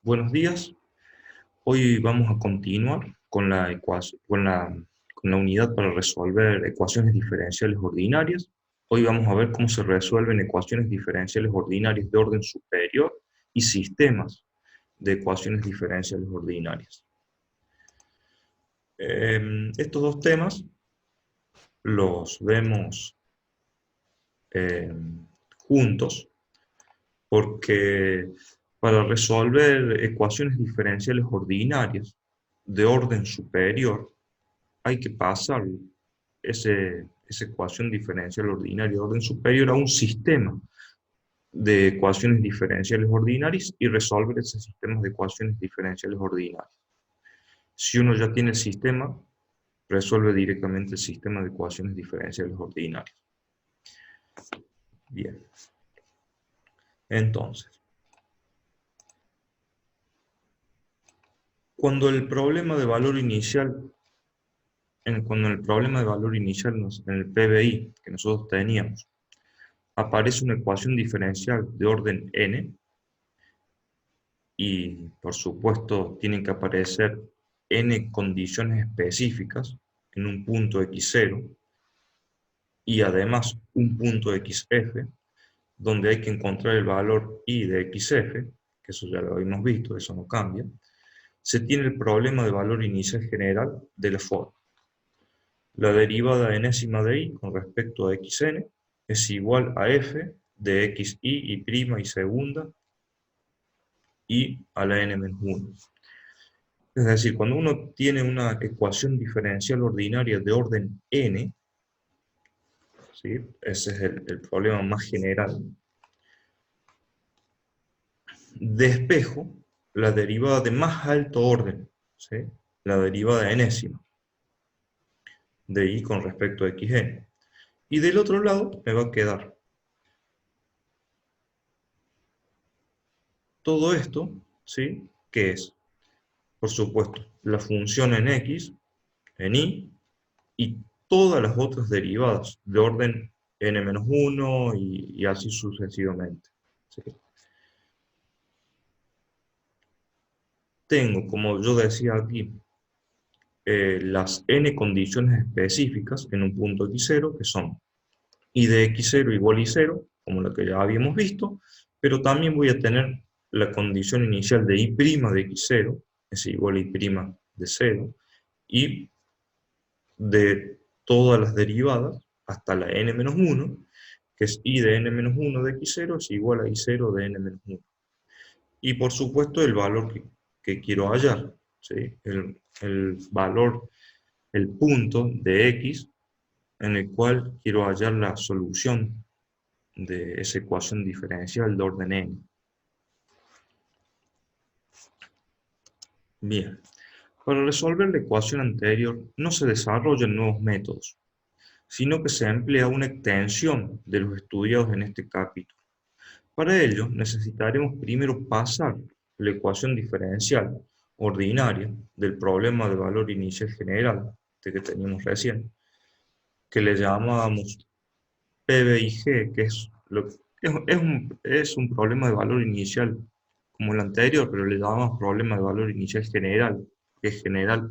Buenos días. Hoy vamos a continuar con con la unidad para resolver ecuaciones diferenciales ordinarias. Hoy vamos a ver cómo se resuelven ecuaciones diferenciales ordinarias de orden superior y sistemas de ecuaciones diferenciales ordinarias. Estos dos temas los vemos eh, juntos porque para resolver ecuaciones diferenciales ordinarias de orden superior hay que pasar esa ecuación diferencial ordinaria de orden superior a un sistema de ecuaciones diferenciales ordinarias y resolver ese sistema de ecuaciones diferenciales ordinarias. Si uno ya tiene el sistema, resuelve directamente el sistema de ecuaciones diferenciales ordinarias. Bien. Entonces, cuando el problema de valor inicial, cuando el problema de valor inicial en el PBI que nosotros teníamos, aparece una ecuación diferencial de orden n, y por supuesto tienen que aparecer n condiciones específicas en un punto x0 y además un punto xf, donde hay que encontrar el valor i de xf, que eso ya lo habíamos visto, eso no cambia. Se tiene el problema de valor inicial general de la forma: la derivada enésima de i con respecto a xn es igual a f de xi y prima y segunda y a la n-1. Es decir, cuando uno tiene una ecuación diferencial ordinaria de orden n, ¿sí? Ese es el problema más general, despejo la derivada de más alto orden, ¿sí? La derivada enésima de i con respecto a xn. Y del otro lado me va a quedar todo esto, ¿sí? Que es, por supuesto, la función en x, en y todas las otras derivadas de orden n-1 y así sucesivamente, ¿sí? Tengo, como yo decía aquí, las n condiciones específicas en un punto x0, que son i de x0 igual a y0, como la que ya habíamos visto, pero también voy a tener la condición inicial de i' de x0 es igual a i' de 0, y de todas las derivadas hasta la n-1, que es i de n-1 de x0 es igual a i0 de n-1. Y por supuesto el valor que quiero hallar, ¿sí? El valor, el punto de x en el cual quiero hallar la solución de esa ecuación diferencial de orden n. Bien, para resolver la ecuación anterior no se desarrollan nuevos métodos, sino que se emplea una extensión de los estudiados en este capítulo. Para ello necesitaremos primero pasar la ecuación diferencial ordinaria del problema de valor inicial general que teníamos recién, que le llamábamos PBIG, que es un problema de valor inicial como el anterior, pero le llamamos problema de valor inicial general, que es general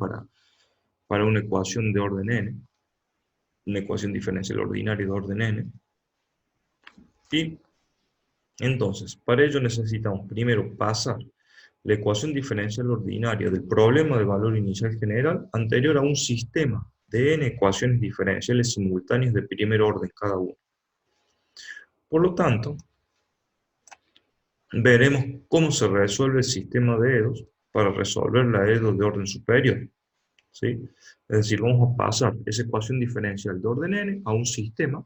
para una ecuación de orden n, una ecuación diferencial ordinaria de orden n. Y entonces, para ello necesitamos primero pasar la ecuación diferencial ordinaria del problema de valor inicial general anterior a un sistema de n ecuaciones diferenciales simultáneas de primer orden cada una. Por lo tanto, veremos cómo se resuelve el sistema de EDOS para resolver la EDOS de orden superior, ¿sí? Es decir, vamos a pasar esa ecuación diferencial de orden n a un sistema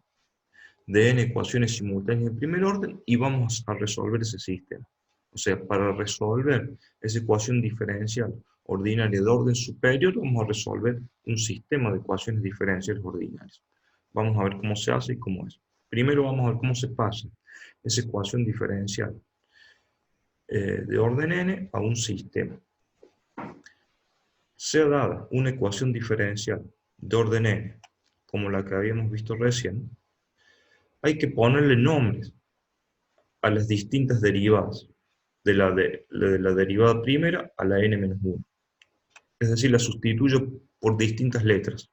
de n ecuaciones simultáneas de primer orden y vamos a resolver ese sistema. O sea, para resolver esa ecuación diferencial ordinaria de orden superior, vamos a resolver un sistema de ecuaciones diferenciales ordinarias. Vamos a ver cómo se hace y cómo es. Primero vamos a ver cómo se pasa esa ecuación diferencial de orden n a un sistema. Sea dada una ecuación diferencial de orden n, como la que habíamos visto recién, hay que ponerle nombres a las distintas derivadas. de la derivada primera a la n-1. Es decir, la sustituyo por distintas letras.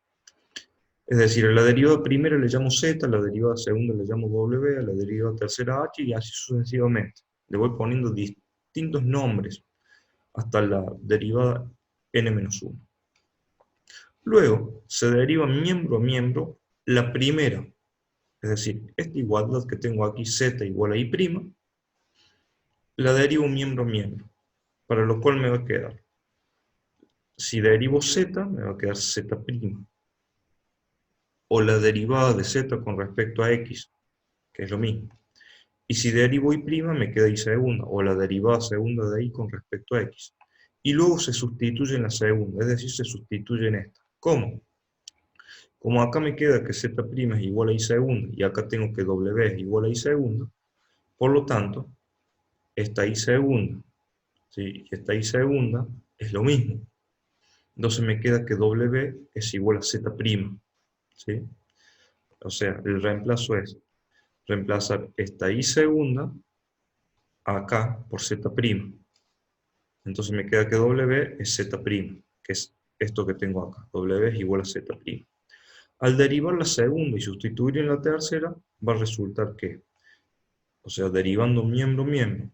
Es decir, a la derivada primera le llamo z, a la derivada segunda le llamo w, a la derivada tercera h, y así sucesivamente. Le voy poniendo distintos nombres hasta la derivada n-1. Luego, se deriva miembro a miembro la primera. Es decir, esta igualdad que tengo aquí, z igual a i', la derivo miembro a miembro, para lo cual me va a quedar, si derivo z, me va a quedar z', o la derivada de z con respecto a x, que es lo mismo. Y si derivo y', me queda y segunda, o la derivada segunda de y con respecto a x. Y luego se sustituye en la segunda, es decir, se sustituye en esta. ¿Cómo? Como acá me queda que z' es igual a y segunda, y acá tengo que w es igual a y segunda, por lo tanto, esta y segunda, ¿sí? Y esta y segunda es lo mismo. Entonces me queda que w es igual a z', ¿sí? O sea, el reemplazo es reemplazar esta y segunda acá por z'. Entonces me queda que w es z', que es esto que tengo acá. W es igual a z'. Al derivar la segunda y sustituir en la tercera, va a resultar que, o sea, derivando miembro a miembro,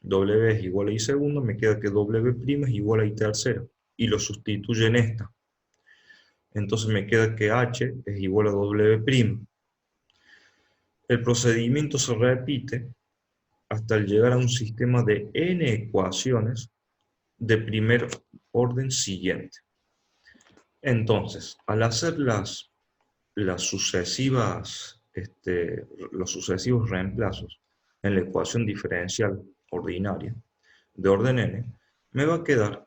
w es igual a y segunda, me queda que w' es igual a y tercera, y lo sustituyo en esta. Entonces me queda que h es igual a w'. El procedimiento se repite hasta llegar a un sistema de n ecuaciones de primer orden siguiente. Entonces, al hacer los sucesivos reemplazos en la ecuación diferencial ordinaria de orden n, me va a quedar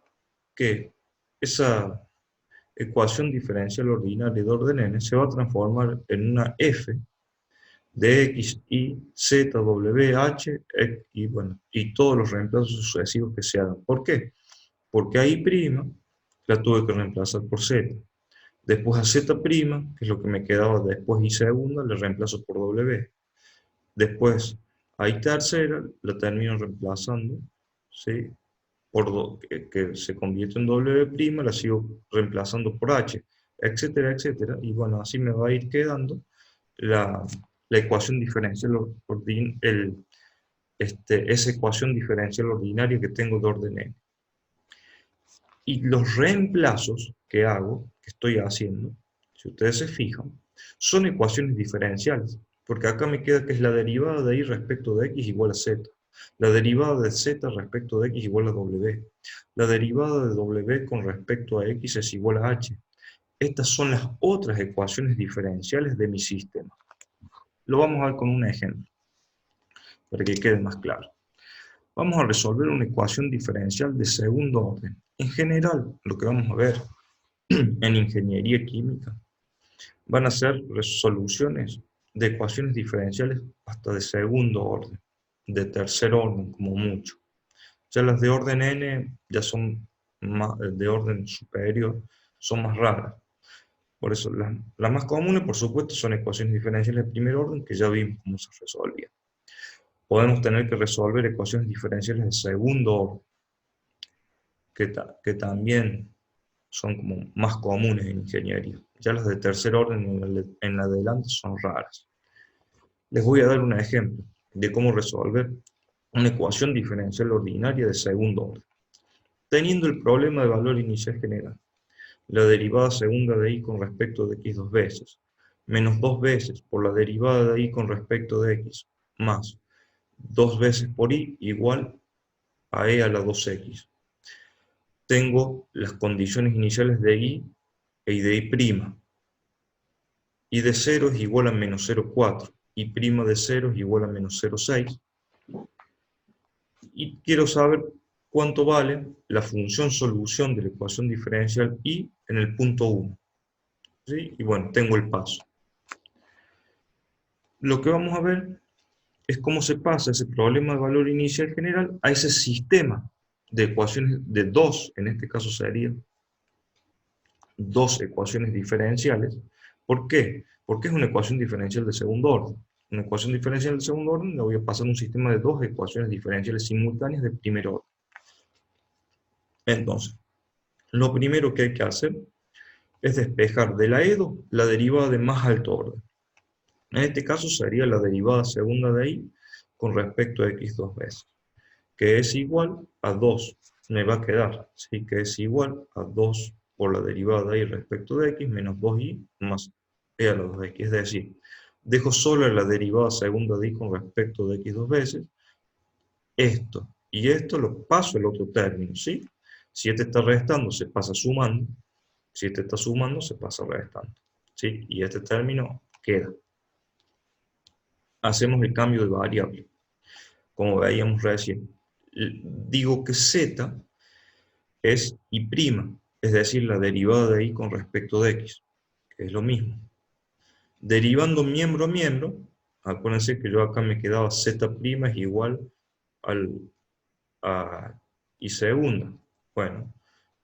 que esa ecuación diferencial ordinaria de orden n se va a transformar en una f de x, y, z, w, h, y, bueno, y todos los reemplazos sucesivos que se hagan. ¿Por qué? Porque a y' la tuve que reemplazar por z. Después a z', que es lo que me quedaba después y segunda, le reemplazo por w. Después a y tercera la termino reemplazando, ¿sí? Que se convierte en w', la sigo reemplazando por h, etcétera, etcétera. Y bueno, así me va a ir quedando la ecuación diferencial esa ecuación diferencial ordinaria que tengo de orden n. Y los reemplazos que hago, que estoy haciendo, si ustedes se fijan, son ecuaciones diferenciales, porque acá me queda que es la derivada de y respecto de x igual a z, la derivada de z respecto de x igual a w, la derivada de w con respecto a x es igual a h. Estas son las otras ecuaciones diferenciales de mi sistema. Lo vamos a ver con un ejemplo, para que quede más claro. Vamos a resolver una ecuación diferencial de segundo orden. En general, lo que vamos a ver en ingeniería química van a ser resoluciones de ecuaciones diferenciales hasta de segundo orden, de tercer orden como mucho. Ya las de orden n ya son de orden superior, son más raras. Por eso las más comunes, por supuesto, son ecuaciones diferenciales de primer orden, que ya vimos cómo se resolvían. Podemos tener que resolver ecuaciones diferenciales de segundo orden, que también son como más comunes en ingeniería. Ya las de tercer orden en adelante son raras. Les voy a dar un ejemplo de cómo resolver una ecuación diferencial ordinaria de segundo orden. Teniendo el problema de valor inicial general, la derivada segunda de y con respecto de x dos veces, menos dos veces por la derivada de y con respecto de x, más dos veces por y igual a e a la 2x. Tengo las condiciones iniciales de y y de y'. Y de 0 es igual a menos 0,4. Y' de 0 es igual a menos 0,6. Y quiero saber cuánto vale la función solución de la ecuación diferencial y en el punto 1. ¿Sí? Y bueno, tengo el paso. Lo que vamos a ver es cómo se pasa ese problema de valor inicial general a ese sistema de ecuaciones de dos, en este caso serían dos ecuaciones diferenciales. ¿Por qué? Porque es una ecuación diferencial de segundo orden. una ecuación diferencial de segundo orden, le voy a pasar un sistema de dos ecuaciones diferenciales simultáneas de primer orden. Entonces, lo primero que hay que hacer es despejar de la EDO la derivada de más alto orden. En este caso sería la derivada segunda de y con respecto a x dos veces, que es igual a 2. Me va a quedar, ¿sí? Que es igual a 2 por la derivada de y respecto de x menos 2y más e a la 2x. Es decir, dejo solo la derivada segunda de y con respecto de x dos veces. Esto y esto lo paso al otro término, ¿sí? Si este está restando, se pasa sumando. Si este está sumando, se pasa restando, ¿sí? Y este término queda. Hacemos el cambio de variable, como veíamos recién. Digo que z es y', es decir, la derivada de y con respecto de x, que es lo mismo. Derivando miembro a miembro, acuérdense que yo acá me quedaba z' es igual a y segunda. Bueno,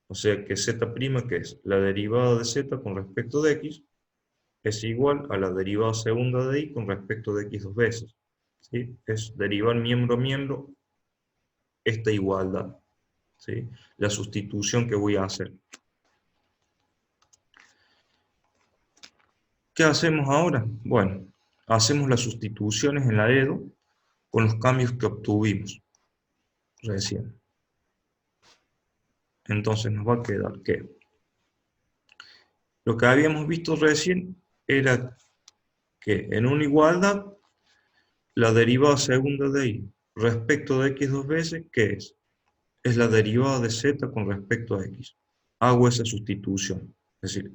o sea que z', que es la derivada de z con respecto de x, es igual a la derivada segunda de y con respecto de x dos veces. ¿Sí? Es derivar miembro a miembro esta igualdad. ¿Sí? La sustitución que voy a hacer. ¿Qué hacemos ahora? Bueno, hacemos las sustituciones en la EDO con los cambios que obtuvimos recién. Entonces nos va a quedar que lo que habíamos visto recién era que en una igualdad la derivada segunda de y respecto de x dos veces, ¿qué es? Es la derivada de z con respecto a x. Hago esa sustitución. Es decir,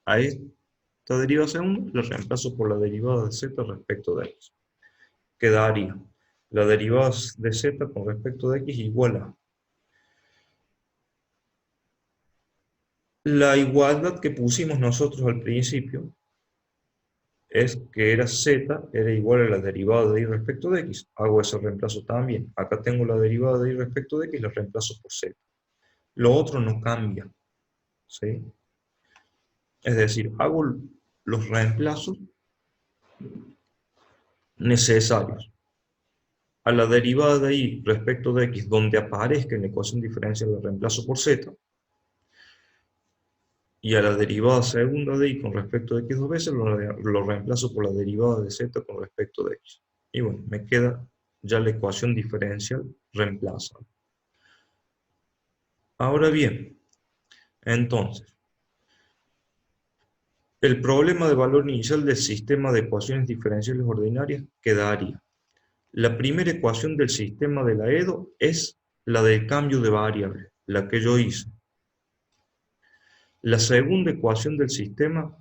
a esta derivada segunda la reemplazo por la derivada de z respecto de x. Quedaría la derivada de z con respecto de x igual a la igualdad que pusimos nosotros al principio, es que era z, era igual a la derivada de y respecto de x. Hago ese reemplazo también. Acá tengo la derivada de y respecto de x, la reemplazo por z. Lo otro no cambia, ¿sí? Es decir, hago los reemplazos necesarios. A la derivada de y respecto de x, donde aparezca en la ecuación diferencial, la reemplazo por z. Y a la derivada segunda de y con respecto de x dos veces, lo reemplazo por la derivada de z con respecto de x. Y bueno, me queda ya la ecuación diferencial reemplazada. Ahora bien, entonces, el problema de valor inicial del sistema de ecuaciones diferenciales ordinarias quedaría. La primera ecuación del sistema de la EDO es la del cambio de variable, la que yo hice. La segunda ecuación del sistema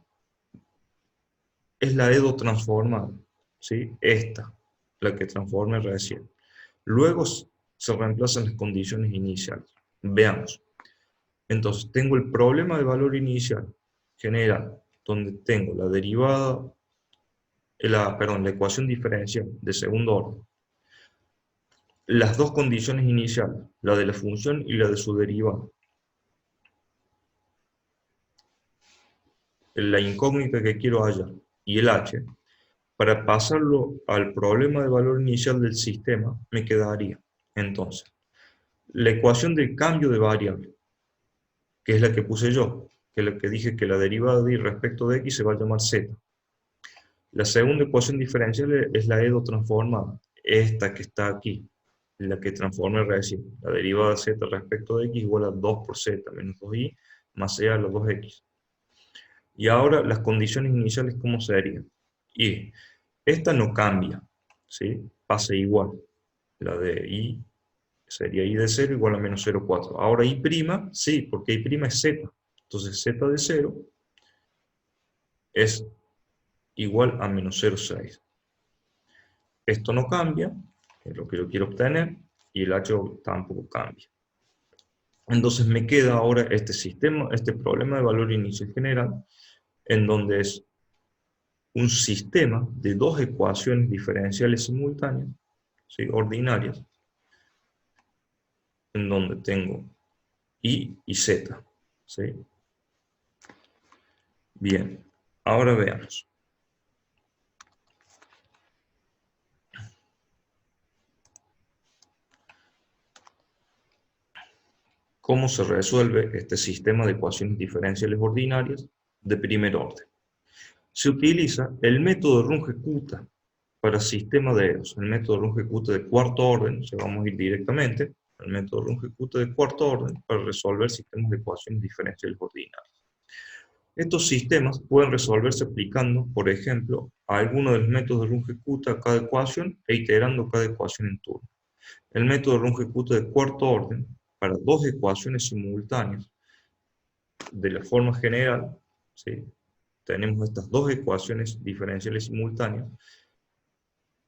es la EDO transformada, ¿sí? Esta, la que transformé recién. Luego se reemplazan las condiciones iniciales. Veamos. Entonces, tengo el problema de valor inicial general, donde tengo la derivada, la ecuación diferencial de segundo orden. Las dos condiciones iniciales, la de la función y la de su derivada. La incógnita que quiero hallar y el h, para pasarlo al problema de valor inicial del sistema, me quedaría, entonces, la ecuación del cambio de variable, que es la que puse yo, que es la que dije que la derivada de y respecto de x se va a llamar z. La segunda ecuación diferencial es la EDO transformada, esta que está aquí, la que transformé recién. La derivada de z respecto de x igual a 2 por z menos 2y más e a la 2x. Y ahora las condiciones iniciales, ¿cómo serían? Y esta no cambia, ¿sí? Pasa igual. La de y sería y de 0 igual a menos 0,4. Ahora y', sí, porque y' es z. Entonces z de 0 es igual a menos 0,6. Esto no cambia, es lo que yo quiero obtener, y el h tampoco cambia. Entonces me queda ahora este sistema, este problema de valor inicial general, en donde es un sistema de dos ecuaciones diferenciales simultáneas, ¿sí? Ordinarias, en donde tengo y z. ¿Sí? Bien, ahora veamos. cómo se resuelve este sistema de ecuaciones diferenciales ordinarias de primer orden. Se utiliza el método de Runge-Kutta para sistema de EOS, el método Runge-Kutta de cuarto orden, ya vamos a ir directamente al método Runge-Kutta de cuarto orden para resolver sistemas de ecuaciones diferenciales ordinarias. Estos sistemas pueden resolverse aplicando, por ejemplo, a alguno de los métodos de Runge-Kutta a cada ecuación e iterando cada ecuación en turno. El método Runge-Kutta de cuarto orden, para dos ecuaciones simultáneas, de la forma general, ¿sí? Tenemos estas dos ecuaciones diferenciales simultáneas.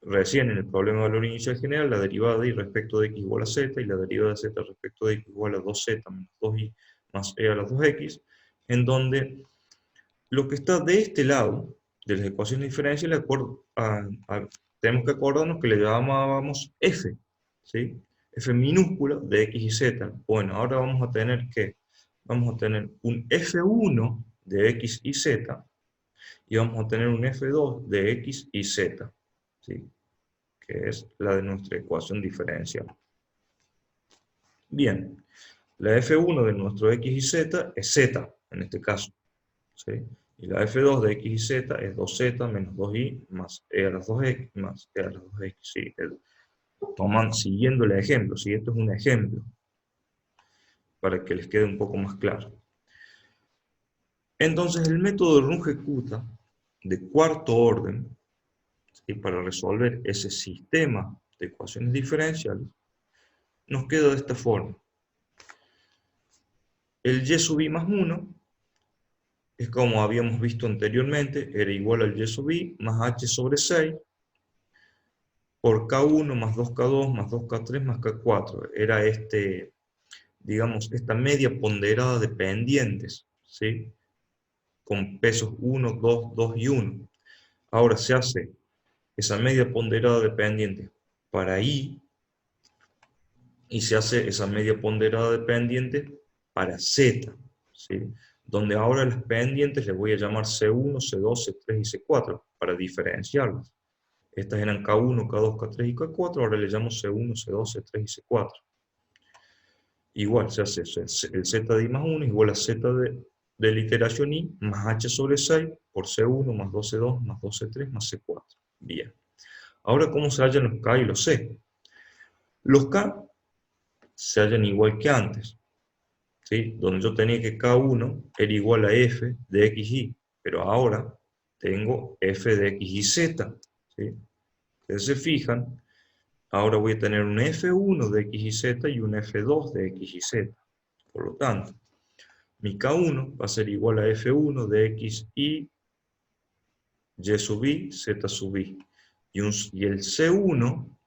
Recién en el problema de valor inicial general, la derivada de y respecto de x igual a z, y la derivada de z respecto de x igual a 2z menos 2y más e a la 2x, en donde lo que está de este lado de las ecuaciones diferenciales, tenemos que acordarnos que le llamábamos f, ¿sí? F minúscula de x y z. Bueno, ahora vamos a tener un f1 de x y z, y vamos a tener un f2 de x y z, ¿sí? Que es la de nuestra ecuación diferencial. Bien, la f1 de nuestro x y z es z, en este caso, ¿sí? Y la f2 de x y z es 2z menos 2y más e a las 2x más e a las 2x. ¿Sí? Toman siguiendo el ejemplo, ¿sí? Esto es un ejemplo, para que les quede un poco más claro. Entonces, el método de Runge-Kutta de cuarto orden, ¿sí? Para resolver ese sistema de ecuaciones diferenciales, nos queda de esta forma. El y sub i más 1 es como habíamos visto anteriormente, era igual al y sub i más h sobre 6 por k1 más 2k2 más 2k3 más k4. Era digamos, esta media ponderada de pendientes, ¿sí? Con pesos 1, 2, 2 y 1. Ahora se hace esa media ponderada de pendientes para i, y se hace esa media ponderada de pendientes para z, ¿sí? Donde ahora las pendientes les voy a llamar C1, C2, C3 y C4 para diferenciarlas. Estas eran K1, K2, K3 y K4, ahora le llamo C1, C2, C3 y C4. Igual se hace el z de i más 1 igual a z de la iteración i más h sobre 6 por C1 más 2C2 más 2C3 más C4. Bien. Ahora, ¿cómo se hallan los K y los C? Los K se hallan igual que antes, ¿sí? Donde yo tenía que K1 era igual a f de x, y, pero ahora tengo f de x y z, ¿sí? Ustedes se fijan, ahora voy a tener un f1 de x y z y un f2 de x y z. Por lo tanto, mi K1 va a ser igual a f1 de x y sub i, z sub i. Y el C1,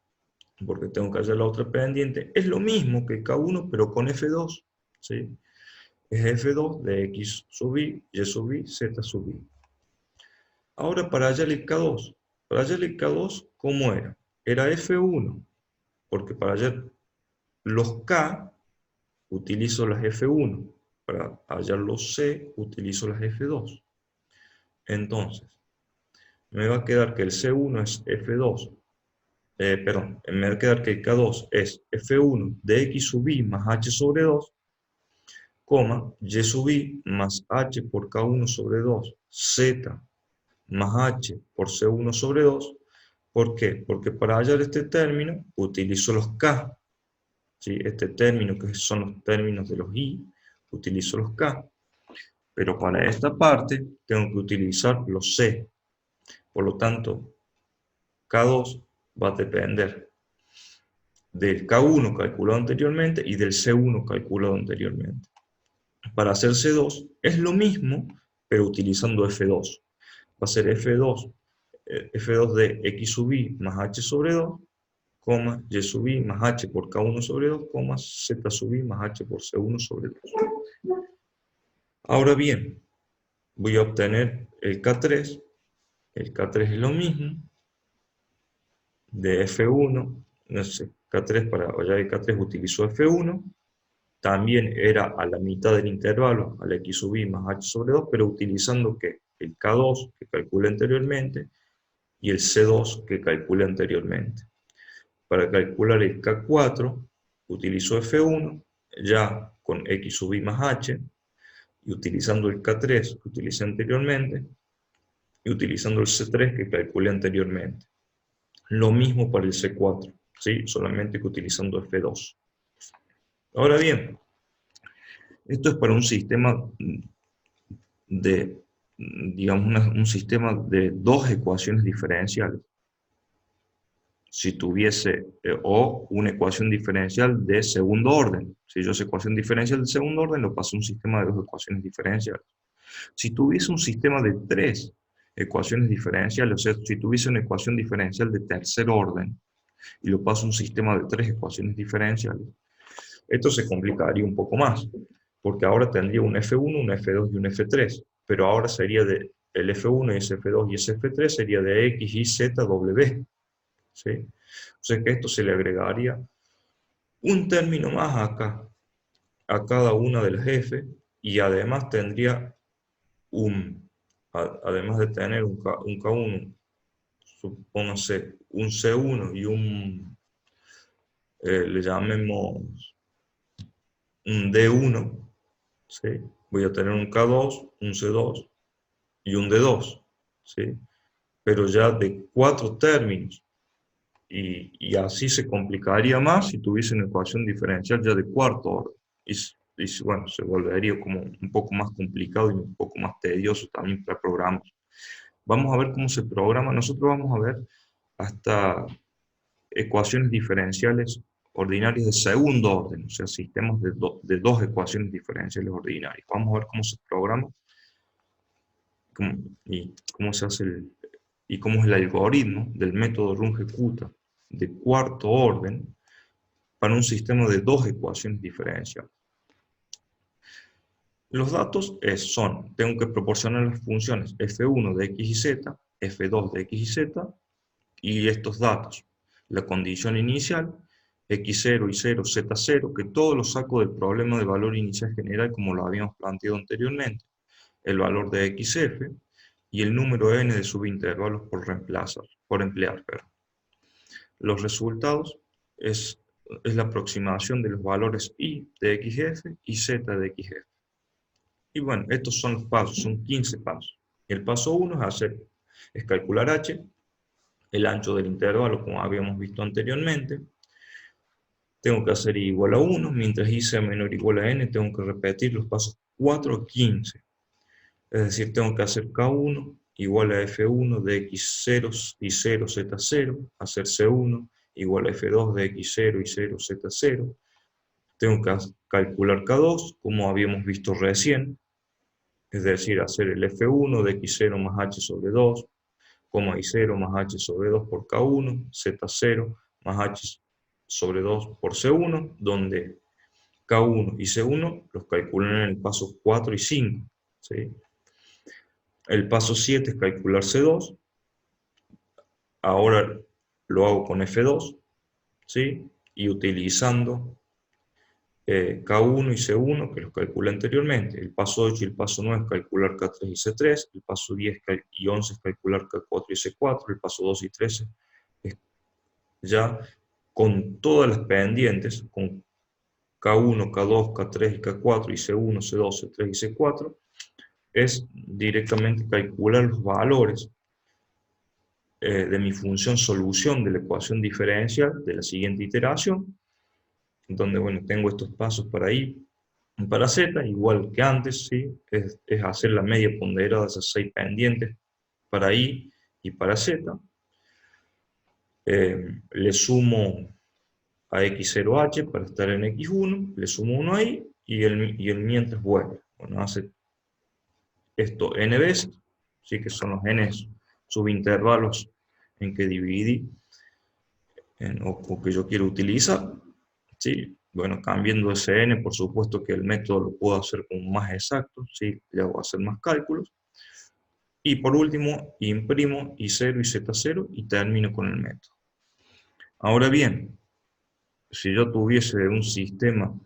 porque tengo que hallar la otra pendiente, es lo mismo que el K1, pero con f2, ¿sí? Es f2 de x sub i, y sub i, z sub i. Ahora para hallar el K2. Para hallar el K2, ¿cómo era? Era f1, porque para hallar los K utilizo las f1, para hallar los C utilizo las f2. Entonces, me va a quedar que el C1 es f2, me va a quedar que el K2 es f1 de x sub i más h sobre 2, y sub i más h por k1 sobre 2, z más h por c1 sobre 2. ¿Por qué? Porque para hallar este término utilizo los k, ¿sí? Este término, que son los términos de los i, utilizo los k. Pero para esta parte tengo que utilizar los c. Por lo tanto, K2 va a depender del K1 calculado anteriormente y del C1 calculado anteriormente. Para hacer C2 es lo mismo, pero utilizando F2. Va a ser F2 de x sub i más h sobre 2, y sub i más h por k1 sobre 2, z sub i más h por c1 sobre 2. Ahora bien, voy a obtener el K3. El K3 es lo mismo de F1, no sé, K3 para hallar el K3 utilizó F1, también era a la mitad del intervalo, al x sub i más h sobre 2, pero utilizando ¿qué? El K2 que calculé anteriormente y el C2 que calculé anteriormente. Para calcular el K4 utilizo F1, ya con x sub i más h, y utilizando el K3 que utilicé anteriormente, y utilizando el C3 que calculé anteriormente. Lo mismo para el C4, ¿sí? Solamente que utilizando F2. Ahora bien, esto es para un sistema de, digamos, un sistema de dos ecuaciones diferenciales. Si tuviese, o una ecuación diferencial de segundo orden. Si yo sé ecuación diferencial de segundo orden, lo paso a un sistema de dos ecuaciones diferenciales. Si tuviese un sistema de tres ecuaciones diferenciales, o sea, si tuviese una ecuación diferencial de tercer orden, y lo paso a un sistema de tres ecuaciones diferenciales, esto se complicaría un poco más, porque ahora tendría un F1, un F2 y un F3, pero ahora sería de el F1 y ese F2 y ese F3 sería de X, Y, Z, W, ¿sí? O sea que esto se le agregaría un término más acá, a cada una de las F, y además tendría además de tener un K1, supóngase un C1 y le llamemos un D1, ¿sí? Voy a tener un K2, un C2 y un D2, ¿sí? Pero ya de cuatro términos, y así se complicaría más si tuviese una ecuación diferencial ya de cuarto orden, y bueno, se volvería como un poco más complicado y un poco más tedioso también para programar. Vamos a ver cómo se programa. Nosotros vamos a ver hasta ecuaciones diferenciales ordinarias de segundo orden, o sea, sistemas de dos ecuaciones diferenciales ordinarias. Vamos a ver cómo se programa y cómo se hace y cómo es el algoritmo del método Runge-Kutta de cuarto orden para un sistema de dos ecuaciones diferenciales. Los datos tengo que proporcionar las funciones f1 de x y z, f2 de x y z, y estos datos. La condición inicial, x0, y0, z0, que todo lo saco del problema de valor inicial general como lo habíamos planteado anteriormente. El valor de xf y el número n de subintervalos por emplear. Los resultados es la aproximación de los valores i de xf y z de xf. Y bueno, estos son los pasos, son 15 pasos. El paso 1 es calcular h, el ancho del intervalo como habíamos visto anteriormente. Tengo que hacer i igual a 1, mientras i sea menor o igual a n, tengo que repetir los pasos 4 a 15. Es decir, tengo que hacer K1 igual a F1 de X0 y 0, Z0, hacer C1 igual a F2 de X0 y 0, Z0. Tengo que calcular K2, como habíamos visto recién, es decir, hacer el F1 de X0 más H sobre 2, Y0 más H sobre 2 por K1, Z0 más H sobre 2 por C1, donde K1 y C1 los calculan en el paso 4 y 5, ¿sí? El paso 7 es calcular C2, ahora lo hago con F2, ¿sí? Y utilizando K1 y C1 que los calculé anteriormente. El paso 8 y el paso 9 es calcular K3 y C3, el paso 10 y 11 es calcular K4 y C4, el paso 2 y 13 es ya con todas las pendientes, con K1, K2, K3 y K4 y C1, C2, C3 y C4, es directamente calcular los valores de mi función solución de la ecuación diferencial de la siguiente iteración, donde bueno, tengo estos pasos para i y para z, igual que antes, ¿sí? Es hacer la media ponderada de esas 6 pendientes para i y para z. Le sumo a x0h para estar en x1, le sumo 1 ahí y el mientras vuelve. Bueno, hace esto n veces, ¿sí? Que son los n subintervalos en que dividí o que yo quiero utilizar, ¿sí? Bueno, cambiando ese n, por supuesto que el método lo puedo hacer como más exacto, ¿sí? Le hago hacer más cálculos. Y por último, imprimo i0 y z0 y termino con el método. Ahora bien, si yo tuviese un sistema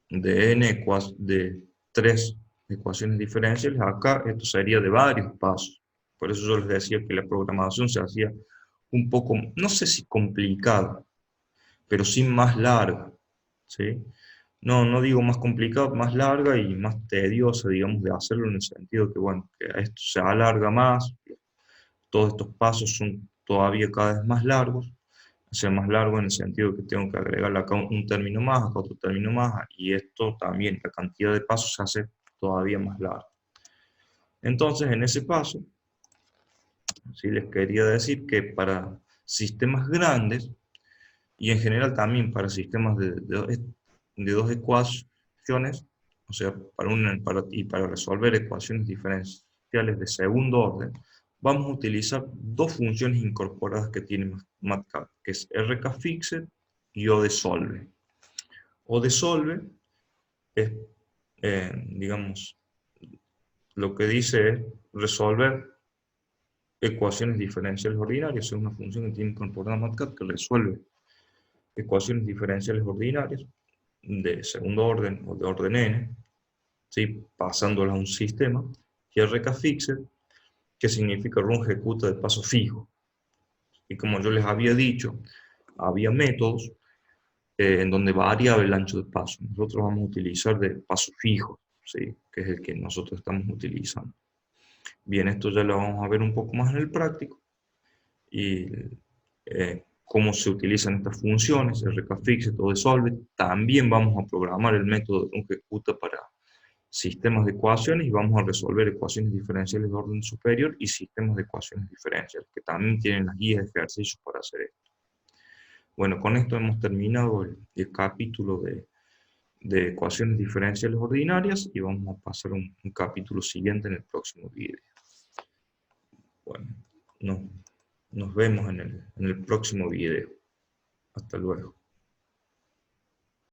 de 3 ecuaciones diferenciales, acá esto sería de varios pasos. Por eso yo les decía que la programación se hacía un poco, no sé si complicada, pero sí más larga, ¿sí? no digo más complicada, más larga y más tediosa, digamos, de hacerlo en el sentido que, bueno, que esto se alarga más, todos estos pasos son todavía cada vez más largos, o sea, más largo en el sentido que tengo que agregarle acá un término más, acá otro término más, y esto también, la cantidad de pasos se hace todavía más larga. Entonces, en ese paso, sí les quería decir que para sistemas grandes, y en general también para sistemas de dos ecuaciones, o sea, para resolver ecuaciones diferenciales de segundo orden, vamos a utilizar dos funciones incorporadas que tiene MATLAB, que es rkfixed y odesolve. Odesolve es, digamos, lo que dice es resolver ecuaciones diferenciales ordinarias, es una función que tiene incorporada MATLAB que resuelve ecuaciones diferenciales ordinarias de segundo orden o de orden n, ¿sí? Pasándolas a un sistema, y rkfixed, que significa run ejecuta de paso fijo. Y como yo les había dicho, había métodos en donde variaba el ancho de paso. Nosotros vamos a utilizar de paso fijo, ¿sí? Que es el que nosotros estamos utilizando. Bien, esto ya lo vamos a ver un poco más en el práctico. Y cómo se utilizan estas funciones, rkfixed o desolve. También vamos a programar el método de run ejecuta para sistemas de ecuaciones y vamos a resolver ecuaciones diferenciales de orden superior y sistemas de ecuaciones diferenciales, que también tienen las guías de ejercicios para hacer esto. Bueno, con esto hemos terminado el capítulo de ecuaciones diferenciales ordinarias y vamos a pasar a un capítulo siguiente en el próximo video. Bueno, nos vemos en el próximo video. Hasta luego.